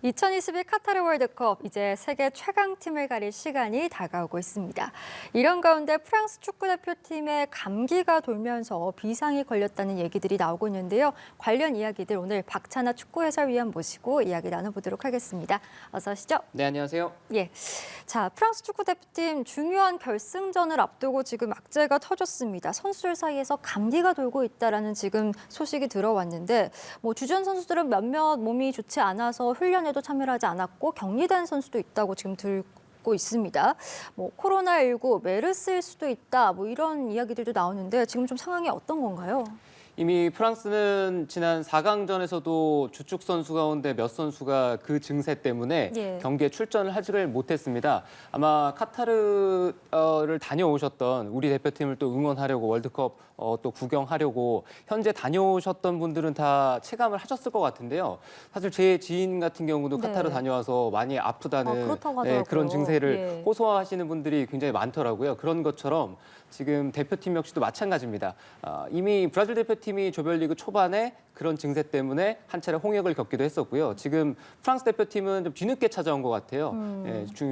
2022 카타르 월드컵 이제 세계 최강팀을 가릴 시간이 다가오고 있습니다. 이런 가운데 프랑스 축구대표팀에 감기가 돌면서 비상이 걸렸다는 얘기들이 나오고 있는데요. 관련 이야기들 오늘 박찬아 축구 해설위원 모시고 이야기 나눠보도록 하겠습니다. 어서 오시죠. 네, 안녕하세요. 예. 자, 프랑스 축구대표팀 중요한 결승전을 앞두고 지금 악재가 터졌습니다. 선수들 사이에서 감기가 돌고 있다라는 지금 소식이 들어왔는데 주전 선수들은 몇몇 몸이 좋지 않아서 훈련에도 참여를 하지 않았고 격리된 선수도 있다고 지금 들고 있습니다. 코로나19, 메르스일 수도 있다. 이런 이야기들도 나오는데 지금 좀 상황이 어떤 건가요? 이미 프랑스는 지난 4강전에서도 주축 선수 가운데 몇 선수가 그 증세 때문에 경기에 출전을 하지를 못했습니다. 아마 카타르를 다녀오셨던 우리 대표팀을 또 응원하려고 월드컵 또 구경하려고 현재 다녀오셨던 분들은 다 체감을 하셨을 것 같은데요. 사실 제 지인 같은 경우도 카타르 다녀와서 많이 아프다는 그런 증세를 호소하시는 분들이 굉장히 많더라고요. 그런 것처럼 지금 대표팀 역시도 마찬가지입니다. 이미 브라질 대표팀이 조별리그 초반에 그런 증세 때문에 한 차례 홍역을 겪기도 했었고요. 지금 프랑스 대표팀은 좀 뒤늦게 찾아온 것 같아요.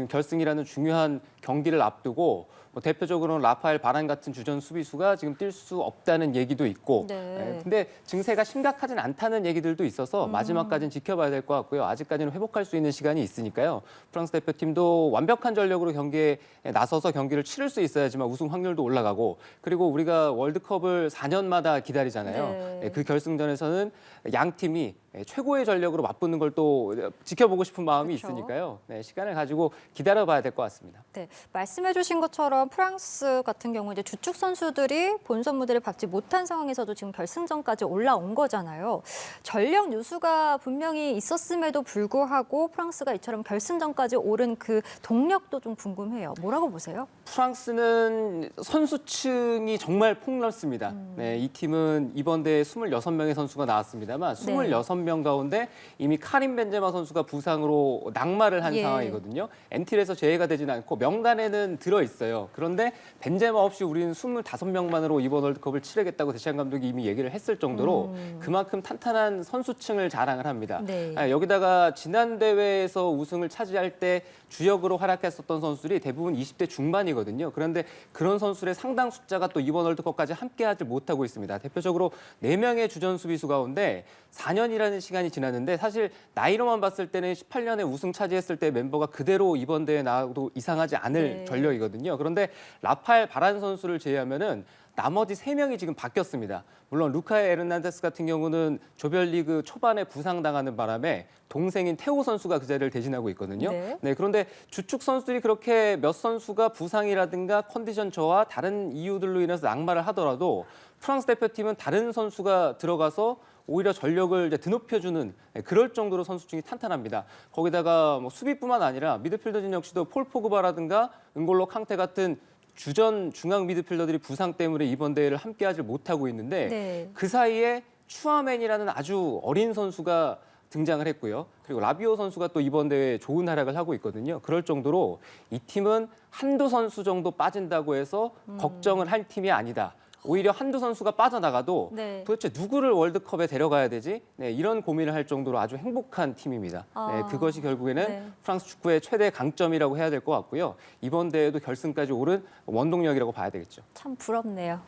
결승이라는 중요한 경기를 앞두고 대표적으로는 라파엘 바란 같은 주전 수비수가 지금 뛸 수 없다는 얘기도 있고 근데 증세가 심각하진 않다는 얘기들도 있어서 마지막까지는 지켜봐야 될 것 같고요. 아직까지는 회복할 수 있는 시간이 있으니까요. 프랑스 대표팀도 완벽한 전력으로 경기에 나서서 경기를 치를 수 있어야지만 우승 확률도 올라가고 그리고 우리가 월드컵을 4년마다 기다리잖아요. 그 결승전에서는 양 팀이 최고의 전력으로 맞붙는 걸 또 지켜보고 싶은 마음이 있으니까요. 시간을 가지고 기다려봐야 될 것 같습니다. 네, 말씀해 주신 것처럼 프랑스 같은 경우 이제 주축 선수들이 본선 무대를 밟지 못한 상황에서도 지금 결승전까지 올라온 거잖아요. 전력 누수가 분명히 있었음에도 불구하고 프랑스가 이처럼 결승전까지 오른 그 동력도 좀 궁금해요. 뭐라고 보세요? 프랑스는 선수층이 정말 폭넓습니다. 이 팀은 이번 대회 26명의 선수가 나왔습니다만 26명 가운데 이미 카림 벤제마 선수가 부상으로 낙마를 한 상황이거든요. 엔틸에서 제외가 되지는 않고 명단에는 들어있어요. 그런데 벤제마 없이 우리는 25명만으로 이번 월드컵을 치르겠다고 데시안 감독이 이미 얘기를 했을 정도로 그만큼 탄탄한 선수층을 자랑을 합니다. 여기다가 지난 대회에서 우승을 차지할 때 주역으로 활약했었던 선수들이 대부분 20대 중반이거든요. 그런데 그런 선수들의 상당 숫자가 또 이번 월드컵까지 함께하지 못하고 있습니다. 대표적으로 4명의 주전 수비수 가운데 4년이라는 시간이 지났는데 사실 나이로만 봤을 때는 18년에 우승 차지했을 때 멤버가 그대로 이번 대회에 나와도 이상하지 않을 전력이거든요. 그런데 라파엘 바란 선수를 제외하면은 나머지 3명이 지금 바뀌었습니다. 물론 루카에 에르난데스 같은 경우는 조별리그 초반에 부상당하는 바람에 동생인 테오 선수가 그 자리를 대신하고 있거든요. 그런데 주축 선수들이 그렇게 몇 선수가 부상이라든가 컨디션 저하 다른 이유들로 인해서 낙마를 하더라도 프랑스 대표팀은 다른 선수가 들어가서 오히려 전력을 이제 드높여주는 그럴 정도로 선수층이 탄탄합니다. 거기다가 수비뿐만 아니라 미드필더진 역시도 폴 포그바라든가 은골로 캉테 같은 주전 중앙 미드필더들이 부상 때문에 이번 대회를 함께하지 못하고 있는데 그 사이에 추아멘이라는 아주 어린 선수가 등장을 했고요. 그리고 라비오 선수가 또 이번 대회에 좋은 활약을 하고 있거든요. 그럴 정도로 이 팀은 한두 선수 정도 빠진다고 해서 걱정을 할 팀이 아니다. 오히려 한두 선수가 빠져나가도 도대체 누구를 월드컵에 데려가야 되지? 이런 고민을 할 정도로 아주 행복한 팀입니다. 그것이 결국에는 프랑스 축구의 최대 강점이라고 해야 될 것 같고요. 이번 대회도 결승까지 오른 원동력이라고 봐야 되겠죠. 참 부럽네요.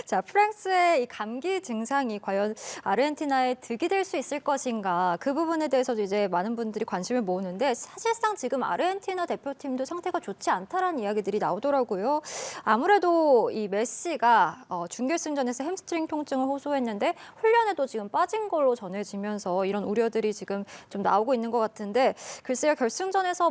자, 프랑스의 이 감기 증상이 과연 아르헨티나에 득이 될 수 있을 것인가 그 부분에 대해서도 이제 많은 분들이 관심을 모으는데 사실상 지금 아르헨티나 대표팀도 상태가 좋지 않다라는 이야기들이 나오더라고요. 아무래도 이 메시가 준결승전에서 햄스트링 통증을 호소했는데 훈련에도 지금 빠진 걸로 전해지면서 이런 우려들이 지금 좀 나오고 있는 것 같은데 글쎄요, 결승전에서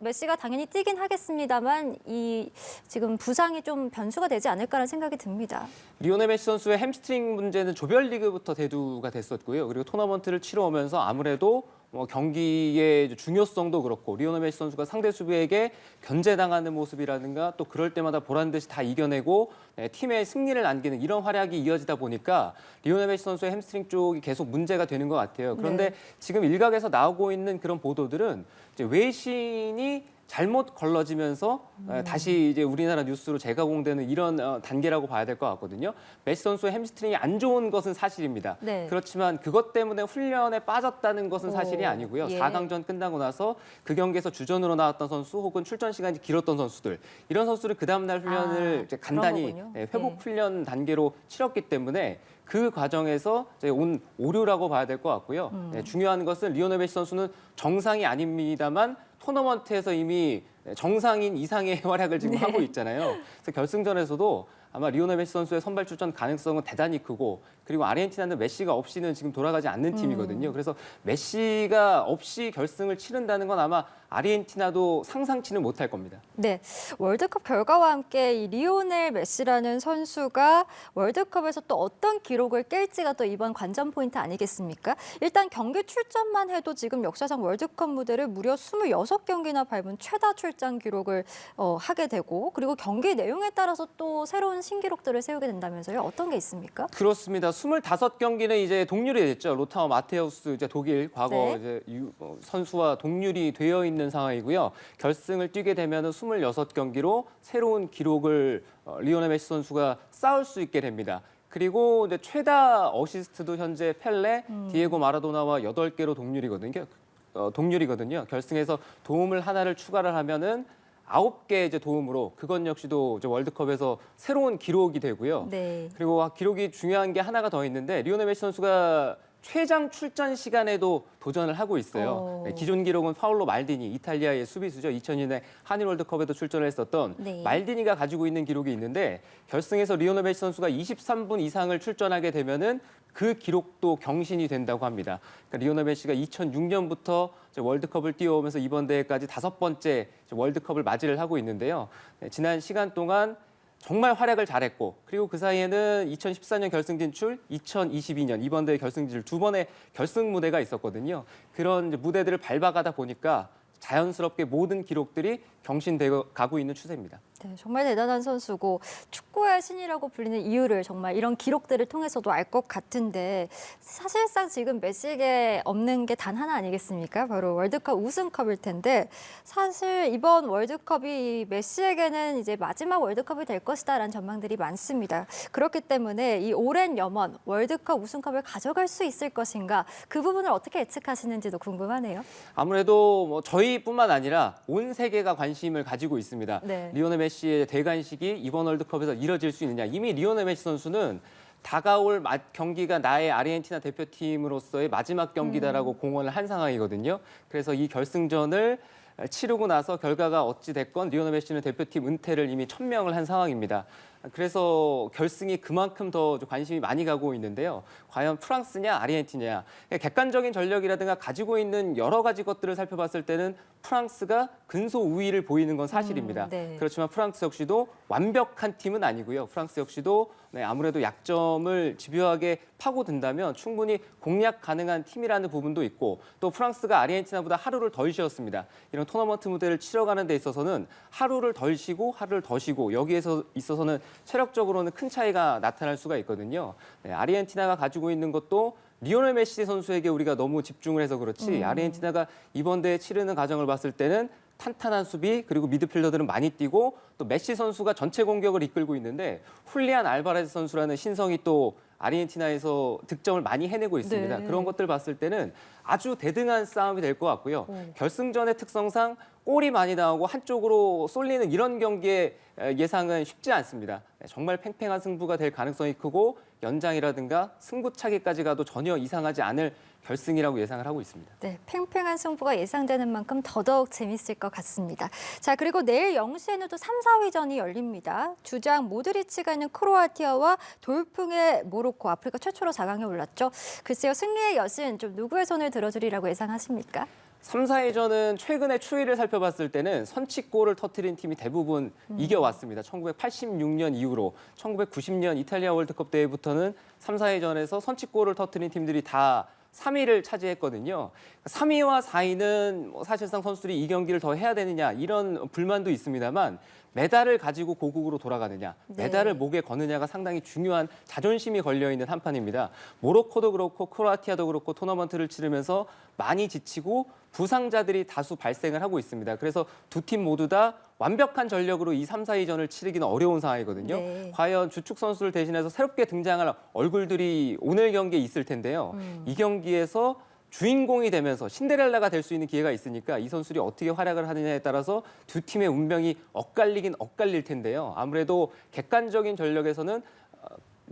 메시가 당연히 뛰긴 하겠습니다만 이 지금 부상이 좀 변수가 되지 않을까라는 생각이 듭니다. 리오넬 메시 선수의 햄스트링 문제는 조별리그부터 대두가 됐었고요. 그리고 토너먼트를 치러오면서 아무래도 경기의 중요성도 그렇고 리오넬 메시 선수가 상대 수비에게 견제당하는 모습이라든가 또 그럴 때마다 보란 듯이 다 이겨내고 팀의 승리를 안기는 이런 활약이 이어지다 보니까 리오넬 메시 선수의 햄스트링 쪽이 계속 문제가 되는 것 같아요. 그런데 지금 일각에서 나오고 있는 그런 보도들은 이제 외신이 잘못 걸러지면서 다시 이제 우리나라 뉴스로 재가공되는 이런 단계라고 봐야 될 것 같거든요. 메시 선수의 햄스트링이 안 좋은 것은 사실입니다. 네. 그렇지만 그것 때문에 훈련에 빠졌다는 것은 사실이 아니고요. 예. 4강전 끝나고 나서 그 경기에서 주전으로 나왔던 선수 혹은 출전 시간이 길었던 선수들 이런 선수들은 그 다음 날 훈련을 이제 간단히 그런 거군요. 회복 훈련 단계로 치렀기 때문에 그 과정에서 이제 온 오류라고 봐야 될 것 같고요. 중요한 것은 리오넬 메시 선수는 정상이 아닙니다만 토너먼트에서 이미 정상인 이상의 활약을 지금 하고 있잖아요. 그래서 결승전에서도 아마 리오넬 메시 선수의 선발 출전 가능성은 대단히 크고 그리고 아르헨티나는 메시가 없이는 지금 돌아가지 않는 팀이거든요. 그래서 메시가 없이 결승을 치른다는 건 아마 아르헨티나도 상상치는 못할 겁니다. 네, 월드컵 결과와 함께 이 리오넬 메시라는 선수가 월드컵에서 또 어떤 기록을 깰지가 또 이번 관전 포인트 아니겠습니까? 일단 경기 출전만 해도 지금 역사상 월드컵 무대를 무려 26경기나 밟은 최다 출장 기록을 하게 되고 그리고 경기 내용에 따라서 또 새로운 신기록들을 세우게 된다면서요? 어떤 게 있습니까? 그렇습니다. 25경기는 이제 동률이 됐죠. 로타우 마테우스 이제 독일 과거 네. 이제 선수와 동률이 되어 있는 상황이고요. 결승을 뛰게 되면 26경기로 새로운 기록을 리오넬 메시 선수가 쌓을 수 있게 됩니다. 그리고 이제 최다 어시스트도 현재 펠레, 디에고 마라도나와 8개로 동률이거든요. 결승에서 도움을 하나를 추가를 하면은 9개 이제 도움으로 그것 역시도 이제 월드컵에서 새로운 기록이 되고요. 네. 그리고 기록이 중요한 게 하나가 더 있는데 리오넬 메시 선수가 최장 출전 시간에도 도전을 하고 있어요. 네, 기존 기록은 파울로 말디니, 이탈리아의 수비수죠. 2002년에 한일 월드컵에도 출전을 했었던 네. 말디니가 가지고 있는 기록이 있는데 결승에서 리오넬 메시 선수가 23분 이상을 출전하게 되면은 그 기록도 경신이 된다고 합니다. 그러니까 리오넬 메시가 2006년부터 월드컵을 뛰어오면서 이번 대회까지 5번째 월드컵을 맞이를 하고 있는데요. 네, 지난 시간 동안 정말 활약을 잘했고 그리고 그 사이에는 2014년 결승 진출, 2022년 이번 대회 결승 진출 두 번의 결승 무대가 있었거든요. 그런 이제 무대들을 밟아가다 보니까 자연스럽게 모든 기록들이 경신되어 가고 있는 추세입니다. 네, 정말 대단한 선수고 축구의 신이라고 불리는 이유를 정말 이런 기록들을 통해서도 알 것 같은데 사실상 지금 메시에게 없는 게 단 하나 아니겠습니까? 바로 월드컵 우승컵일 텐데 사실 이번 월드컵이 메시에게는 이제 마지막 월드컵이 될 것이다라는 전망들이 많습니다. 그렇기 때문에 이 오랜 염원 월드컵 우승컵을 가져갈 수 있을 것인가 그 부분을 어떻게 예측하시는지도 궁금하네요. 아무래도 뭐 저희뿐만 아니라 온 세계가 관심을 가지고 있습니다. 네. 리오넬 메시의 대관식이 이번 월드컵에서 이뤄질 수 있느냐. 이미 리오넬 메시 선수는 다가올 경기가 나의 아르헨티나 대표팀으로서의 마지막 경기다라고 공언을 한 상황이거든요. 그래서 이 결승전을 치르고 나서 결과가 어찌 됐건 리오넬 메시는 대표팀 은퇴를 이미 천명을 한 상황입니다. 그래서 결승이 그만큼 더 관심이 많이 가고 있는데요. 과연 프랑스냐 아르헨티나냐. 객관적인 전력이라든가 가지고 있는 여러 가지 것들을 살펴봤을 때는 프랑스가 근소 우위를 보이는 건 사실입니다. 네. 그렇지만 프랑스 역시도 완벽한 팀은 아니고요. 프랑스 역시도 아무래도 약점을 집요하게 파고든다면 충분히 공략 가능한 팀이라는 부분도 있고 또 프랑스가 아르헨티나보다 하루를 덜 쉬었습니다. 이런 토너먼트 무대를 치러가는 데 있어서는 하루를 덜 쉬고 하루를 더 쉬고 여기에서 있어서는 체력적으로는 큰 차이가 나타날 수가 있거든요. 네, 아르헨티나가 가지고 있는 것도 리오넬 메시 선수에게 우리가 너무 집중을 해서 그렇지 아르헨티나가 이번 대회 치르는 과정을 봤을 때는 탄탄한 수비 그리고 미드필더들은 많이 뛰고 또 메시 선수가 전체 공격을 이끌고 있는데 훌리안 알바레스 선수라는 신성이 또 아르헨티나에서 득점을 많이 해내고 있습니다. 네. 그런 것들 봤을 때는 아주 대등한 싸움이 될 것 같고요. 결승전의 특성상 골이 많이 나오고 한쪽으로 쏠리는 이런 경기의 예상은 쉽지 않습니다. 정말 팽팽한 승부가 될 가능성이 크고 연장이라든가 승부차기까지 가도 전혀 이상하지 않을 결승이라고 예상을 하고 있습니다. 네, 팽팽한 승부가 예상되는 만큼 더더욱 재밌을 것 같습니다. 자, 그리고 내일 0시에는 또 3, 4위전이 열립니다. 주장 모드리치가 있는 크로아티아와 돌풍의 모로코, 아프리카 최초로 4강에 올랐죠. 글쎄요, 승리의 여신 좀 누구의 손을 들어주리라고 예상하십니까? 3, 4위전은 최근의 추이를 살펴봤을 때는 선취골을 터뜨린 팀이 대부분 이겨왔습니다. 1986년 이후로 1990년 이탈리아 월드컵 대회부터는 3, 4위전에서 선취골을 터뜨린 팀들이 다 3위를 차지했거든요. 3위와 4위는 사실상 선수들이 이 경기를 더 해야 되느냐 이런 불만도 있습니다만 메달을 가지고 고국으로 돌아가느냐, 네. 메달을 목에 거느냐가 상당히 중요한 자존심이 걸려있는 한판입니다. 모로코도 그렇고 크로아티아도 그렇고 토너먼트를 치르면서 많이 지치고 부상자들이 다수 발생을 하고 있습니다. 그래서 두 팀 모두 다 완벽한 전력으로 이 3, 4위전을 치르기는 어려운 상황이거든요. 네. 과연 주축 선수를 대신해서 새롭게 등장할 얼굴들이 오늘 경기에 있을 텐데요. 이 경기에서 주인공이 되면서 신데렐라가 될 수 있는 기회가 있으니까 이 선수들이 어떻게 활약을 하느냐에 따라서 두 팀의 운명이 엇갈리긴 엇갈릴 텐데요. 아무래도 객관적인 전력에서는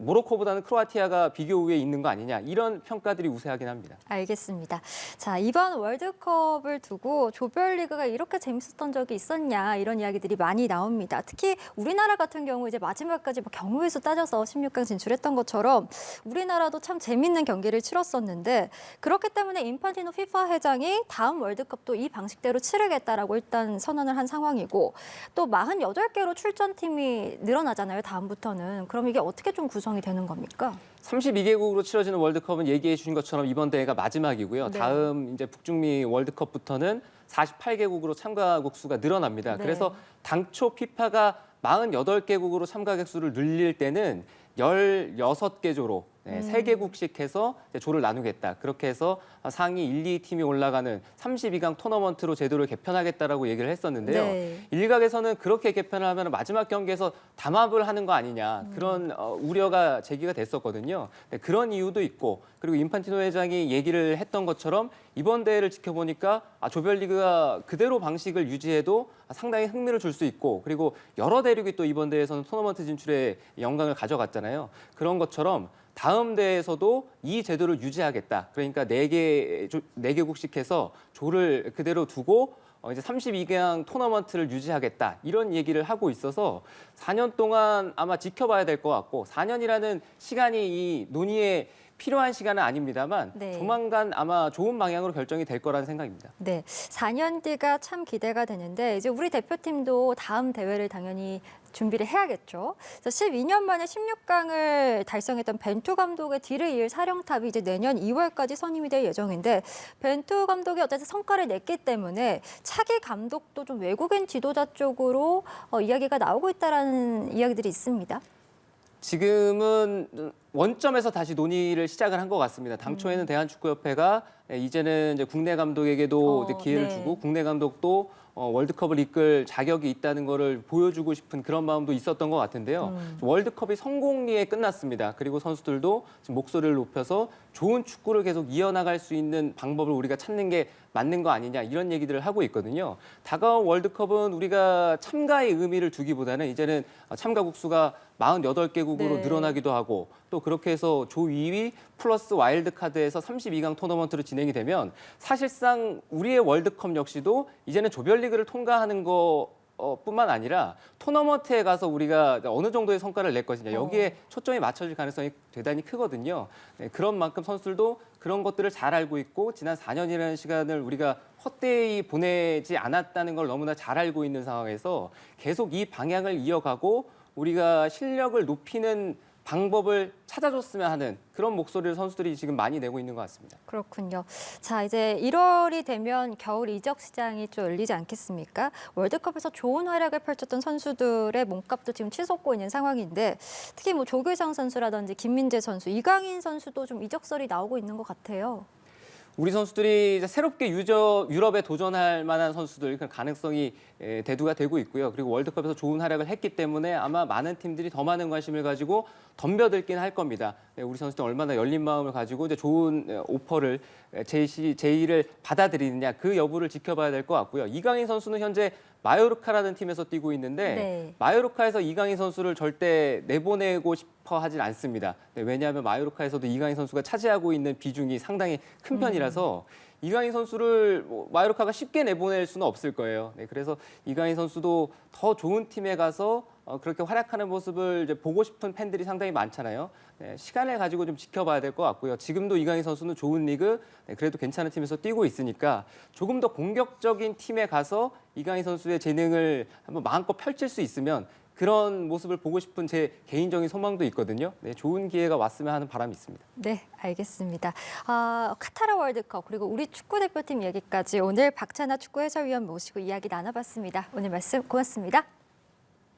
모로코보다는 크로아티아가 비교 우위에 있는 거 아니냐 이런 평가들이 우세하긴 합니다. 알겠습니다. 자, 이번 월드컵을 두고 조별리그가 이렇게 재밌었던 적이 있었냐 이런 이야기들이 많이 나옵니다. 특히 우리나라 같은 경우 이제 마지막까지 뭐 경우의 수 따져서 16강 진출했던 것처럼 우리나라도 참 재밌는 경기를 치렀었는데 그렇기 때문에 인판티노 피파 회장이 다음 월드컵도 이 방식대로 치르겠다라고 일단 선언을 한 상황이고 또 48개로 출전팀이 늘어나잖아요. 다음부터는. 그럼 이게 어떻게 좀 구성이 되는 겁니까? 32개국으로 치러지는 월드컵은 얘기해 주신 것처럼 이번 대회가 마지막이고요. 네. 다음 이제 북중미 월드컵부터는 48개국으로 참가국 수가 늘어납니다. 네. 그래서 당초 피파가 48개국으로 참가국 수를 늘릴 때는 16개 조로 3개국씩 해서 이제 조를 나누겠다. 그렇게 해서 상위 1, 2팀이 올라가는 32강 토너먼트로 제도를 개편하겠다라고 얘기를 했었는데요. 네. 일각에서는 그렇게 개편을 하면 마지막 경기에서 담합을 하는 거 아니냐 그런 우려가 제기가 됐었거든요. 네, 그런 이유도 있고 그리고 인판티노 회장이 얘기를 했던 것처럼 이번 대회를 지켜보니까 조별리그가 그대로 방식을 유지해도 상당히 흥미를 줄 수 있고 그리고 여러 대륙이 또 이번 대회에서는 토너먼트 진출에 영광을 가져갔잖아요. 그런 것처럼 다음 대회에서도 이 제도를 유지하겠다. 그러니까 4개국씩 해서 조를 그대로 두고 이제 32강 토너먼트를 유지하겠다. 이런 얘기를 하고 있어서 4년 동안 아마 지켜봐야 될 것 같고 4년이라는 시간이 이 논의에 필요한 시간은 아닙니다만 네. 조만간 아마 좋은 방향으로 결정이 될 거라는 생각입니다. 네, 4년 뒤가 참 기대가 되는데 이제 우리 대표팀도 다음 대회를 당연히 준비를 해야겠죠. 그래서 12년 만에 16강을 달성했던 벤투 감독의 뒤를 이을 사령탑이 이제 내년 2월까지 선임이 될 예정인데 벤투 감독이 어쨌든 성과를 냈기 때문에 차기 감독도 좀 외국인 지도자 쪽으로 이야기가 나오고 있다라는 이야기들이 있습니다. 지금은 원점에서 다시 논의를 시작을 한 것 같습니다. 당초에는 대한축구협회가 이제는 이제 국내 감독에게도 이제 기회를 네. 주고 국내 감독도 월드컵을 이끌 자격이 있다는 거를 보여주고 싶은 그런 마음도 있었던 것 같은데요. 월드컵이 성공리에 끝났습니다. 그리고 선수들도 지금 목소리를 높여서 좋은 축구를 계속 이어나갈 수 있는 방법을 우리가 찾는 게 맞는 거 아니냐 이런 얘기들을 하고 있거든요. 다가온 월드컵은 우리가 참가의 의미를 두기보다는 이제는 참가국 수가 48개국으로 네. 늘어나기도 하고 또 그렇게 해서 조 2위 플러스 와일드카드에서 32강 토너먼트로 진행이 되면 사실상 우리의 월드컵 역시도 이제는 조별리그를 통과하는 거 뿐만 아니라 토너먼트에 가서 우리가 어느 정도의 성과를 낼 것이냐 여기에 초점이 맞춰질 가능성이 대단히 크거든요. 네, 그런 만큼 선수들도 그런 것들을 잘 알고 있고 지난 4년이라는 시간을 우리가 헛되이 보내지 않았다는 걸 너무나 잘 알고 있는 상황에서 계속 이 방향을 이어가고 우리가 실력을 높이는 방법을 찾아줬으면 하는 그런 목소리를 선수들이 지금 많이 내고 있는 것 같습니다. 그렇군요. 자, 이제 1월이 되면 겨울 이적 시장이 좀 열리지 않겠습니까? 월드컵에서 좋은 활약을 펼쳤던 선수들의 몸값도 지금 치솟고 있는 상황인데 특히 뭐 조규성 선수라든지 김민재 선수, 이강인 선수도 좀 이적설이 나오고 있는 것 같아요. 우리 선수들이 이제 새롭게 유럽에 도전할 만한 선수들 그 가능성이 대두가 되고 있고요. 그리고 월드컵에서 좋은 활약을 했기 때문에 아마 많은 팀들이 더 많은 관심을 가지고 덤벼들긴 할 겁니다. 우리 선수들 얼마나 열린 마음을 가지고 이제 좋은 오퍼를 제의를 받아들이느냐 그 여부를 지켜봐야 될 것 같고요. 이강인 선수는 현재 마요르카라는 팀에서 뛰고 있는데 네. 마요르카에서 이강인 선수를 절대 내보내고 싶어 하진 않습니다. 왜냐하면 마요르카에서도 이강인 선수가 차지하고 있는 비중이 상당히 큰 편이라서 이강인 선수를 마요르카가 쉽게 내보낼 수는 없을 거예요. 네, 그래서 이강인 선수도 더 좋은 팀에 가서 그렇게 활약하는 모습을 이제 보고 싶은 팬들이 상당히 많잖아요. 네, 시간을 가지고 좀 지켜봐야 될 것 같고요. 지금도 이강인 선수는 좋은 리그, 그래도 괜찮은 팀에서 뛰고 있으니까 조금 더 공격적인 팀에 가서 이강인 선수의 재능을 한번 마음껏 펼칠 수 있으면 그런 모습을 보고 싶은 제 개인적인 소망도 있거든요. 네, 좋은 기회가 왔으면 하는 바람이 있습니다. 네, 알겠습니다. 카타르 월드컵 그리고 우리 축구대표팀 얘기까지 오늘 박찬하 축구 해설위원 모시고 이야기 나눠봤습니다. 오늘 말씀 고맙습니다.